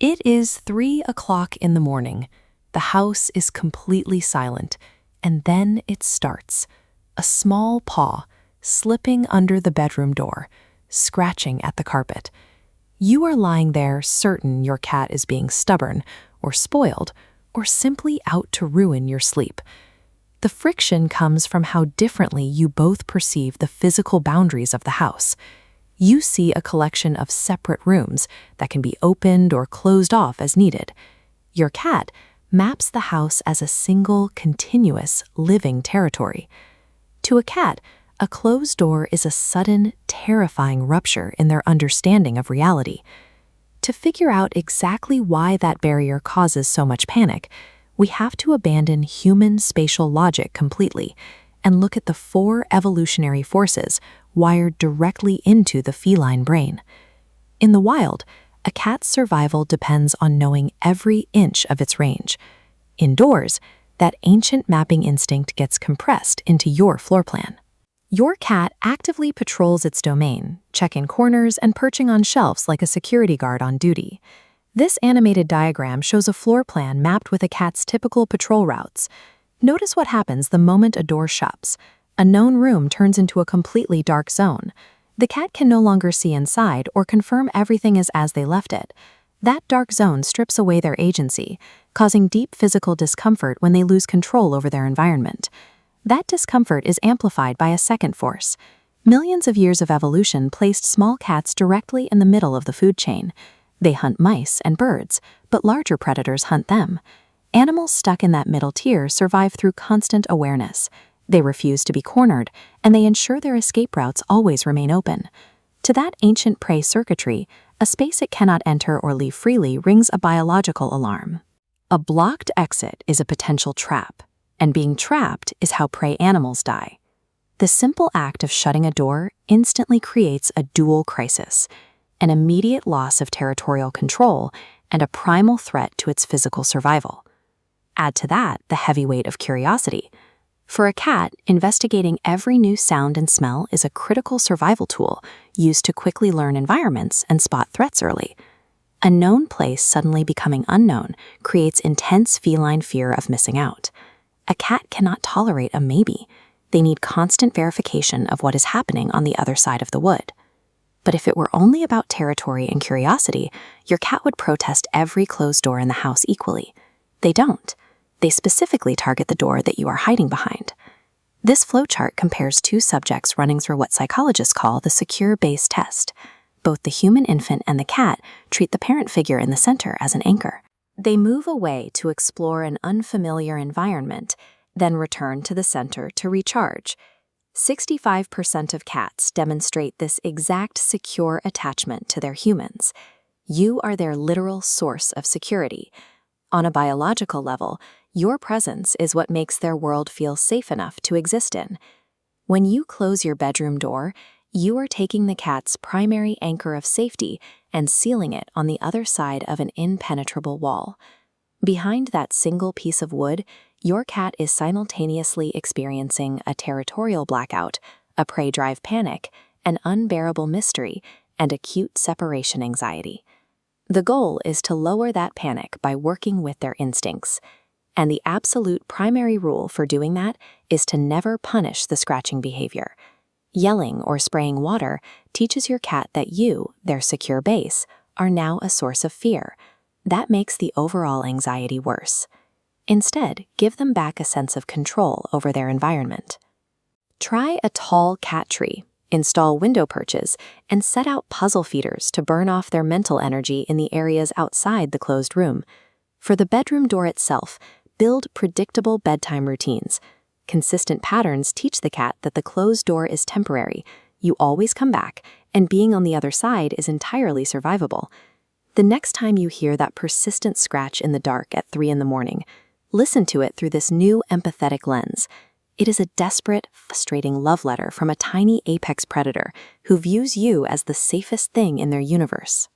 It is 3 o'clock in the morning. The house is completely silent, and then it starts. A small paw slipping under the bedroom door, scratching at the carpet. You are lying there certain your cat is being stubborn, or spoiled, or simply out to ruin your sleep. The friction comes from how differently you both perceive the physical boundaries of the house. You see a collection of separate rooms that can be opened or closed off as needed. Your cat maps the house as a single, continuous, living territory. To a cat, a closed door is a sudden, terrifying rupture in their understanding of reality. To figure out exactly why that barrier causes so much panic, we have to abandon human spatial logic completely and look at the 4 evolutionary forces wired directly into the feline brain. In the wild, a cat's survival depends on knowing every inch of its range. Indoors, that ancient mapping instinct gets compressed into your floor plan. Your cat actively patrols its domain, checking corners and perching on shelves like a security guard on duty. This animated diagram shows a floor plan mapped with a cat's typical patrol routes. Notice what happens the moment a door shuts. A known room turns into a completely dark zone. The cat can no longer see inside or confirm everything is as they left it. That dark zone strips away their agency, causing deep physical discomfort when they lose control over their environment. That discomfort is amplified by a second force. Millions of years of evolution placed small cats directly in the middle of the food chain. They hunt mice and birds, but larger predators hunt them. Animals stuck in that middle tier survive through constant awareness. They refuse to be cornered, and they ensure their escape routes always remain open. To that ancient prey circuitry, a space it cannot enter or leave freely rings a biological alarm. A blocked exit is a potential trap, and being trapped is how prey animals die. The simple act of shutting a door instantly creates a dual crisis, an immediate loss of territorial control and a primal threat to its physical survival. Add to that the heavy weight of curiosity. For a cat, investigating every new sound and smell is a critical survival tool used to quickly learn environments and spot threats early. A known place suddenly becoming unknown creates intense feline fear of missing out. A cat cannot tolerate a maybe. They need constant verification of what is happening on the other side of the wood. But if it were only about territory and curiosity, your cat would protest every closed door in the house equally. They don't. They specifically target the door that you are hiding behind. This flowchart compares 2 subjects running through what psychologists call the secure base test. Both the human infant and the cat treat the parent figure in the center as an anchor. They move away to explore an unfamiliar environment, then return to the center to recharge. 65% of cats demonstrate this exact secure attachment to their humans. You are their literal source of security. On a biological level, your presence is what makes their world feel safe enough to exist in. When you close your bedroom door, you are taking the cat's primary anchor of safety and sealing it on the other side of an impenetrable wall. Behind that single piece of wood, your cat is simultaneously experiencing a territorial blackout, a prey drive panic, an unbearable mystery, and acute separation anxiety. The goal is to lower that panic by working with their instincts. And the absolute primary rule for doing that is to never punish the scratching behavior. Yelling or spraying water teaches your cat that you, their secure base, are now a source of fear. That makes the overall anxiety worse. Instead, give them back a sense of control over their environment. Try a tall cat tree, install window perches, and set out puzzle feeders to burn off their mental energy in the areas outside the closed room. For the bedroom door itself, build predictable bedtime routines. Consistent patterns teach the cat that the closed door is temporary, you always come back, and being on the other side is entirely survivable. The next time you hear that persistent scratch in the dark at 3 in the morning, listen to it through this new empathetic lens. It is a desperate, frustrating love letter from a tiny apex predator who views you as the safest thing in their universe.